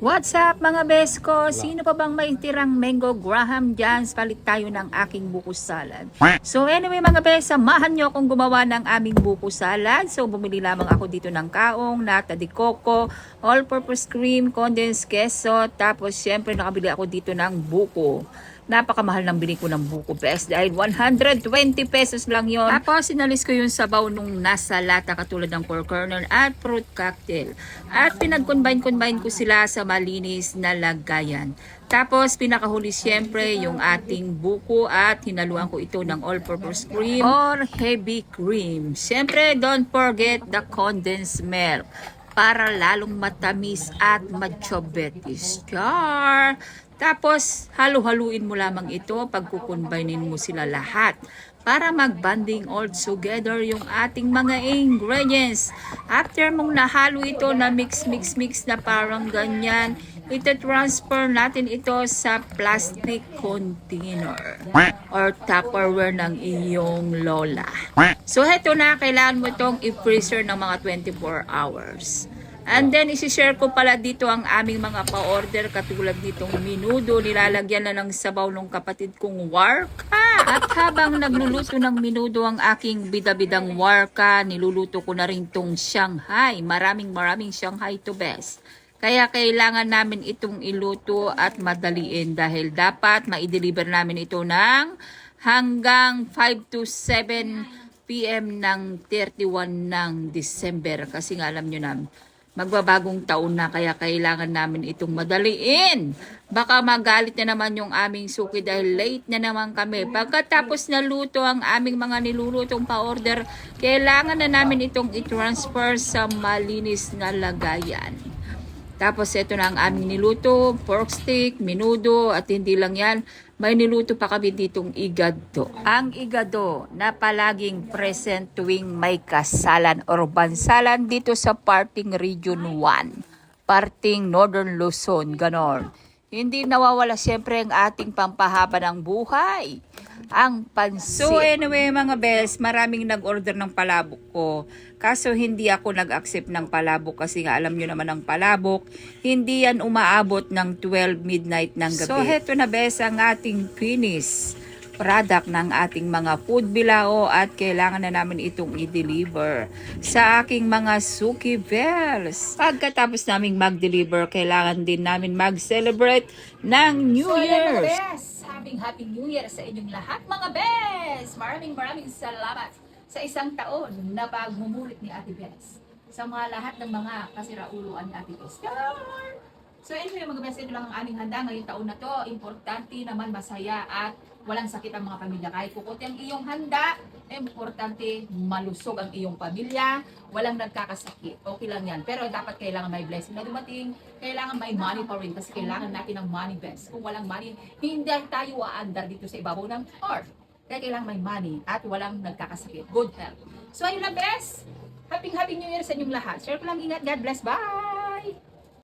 What's up mga best ko? Sino pa bang may tirang mango graham dyan? Palit tayo ng aking buko salad. So anyway mga best, samahan nyo akong gumawa ng aming buko salad. So bumili lamang ako dito ng kaong, nata de coco, all-purpose cream, condensed queso, tapos syempre nakabili ako dito ng buko. Napakamahal ng bili ko ng buko best dahil 120 pesos lang yon. Tapos sinalis ko yung sabaw nung nasa lata katulad ng pork kernel at fruit cocktail. At pinag-combine ko sila sa malinis na lagayan. Tapos pinakahuli siyempre yung ating buko at hinaluan ko ito ng all-purpose cream or heavy cream. Siyempre don't forget the condensed milk para lalong matamis at machobetis. Char! Tapos, halu-haluin mo lamang ito pag kukumbinin mo sila lahat para mag-bonding all together yung ating mga ingredients. After mong nahalo ito na mix na parang ganyan, ito-transfer natin ito sa plastic container or Tupperware ng iyong lola. So, heto na, kailangan mo itong i-freezer ng mga 24 hours. And then, isi-share ko pala dito ang aming mga pa-order katulad nitong minudo. Nilalagyan na ng sabaw ng kapatid kong warka. At habang nagluluto ng minudo ang aking bida-bidang warka, niluluto ko na rin tong Shanghai. Maraming Shanghai to best. Kaya kailangan namin itong iluto at madaliin dahil dapat ma-deliver namin ito ng hanggang 5 to 7 p.m. ng 31 ng December. Kasi nga alam nyo na, magbabagong taon na kaya kailangan namin itong madaliin. Baka magalit na naman yung aming suki dahil late na naman kami. Pagkatapos na luto ang aming mga nilulutong pa-order, kailangan na namin itong i-transfer sa malinis na lagayan. Tapos ito na ang aming niluto, pork stick, minudo, at hindi lang yan, may niluto pa kami ditong igado. Ang igado na palaging present tuwing may kasalan or bansalan dito sa parting Region 1, parting Northern Luzon, ganon. Hindi nawawala siyempre ang ating pampahaba ng buhay, ang pansit. So anyway mga best, maraming nag-order ng palabok ko. Kaso hindi ako nag-accept ng palabok kasi nga alam nyo naman ang palabok, hindi yan umaabot ng 12 midnight ng gabi. So heto na best ang ating finish product ng ating mga food bilao at kailangan na namin itong i-deliver sa aking mga suki bells. Pagkatapos naming mag-deliver, kailangan din namin mag-celebrate ng New Year. Happy New Year sa inyong lahat mga bes! Maraming salamat sa isang taon na pagmumulit ni Ate Bes sa mga lahat ng mga kasirauluan ni Ate Bes. So anyway mga bes, ito lang ang aming handa ngayong taon na to. Importante naman masaya at walang sakit ang mga pamilya. Kahit puputi ang iyong handa, importante malusog ang iyong pamilya, walang nagkakasakit. Okay lang yan. Pero dapat kailangan may blessing na dumating, kailangan may money pa rin kasi kailangan natin ng money best. Kung walang money, hindi tayo aandar dito sa ibabaw ng earth. Kaya kailangan may money at walang nagkakasakit. Good health. So ayun lang best. Happy New Year sa inyong lahat. Share ko lang, ingat. God bless. Bye!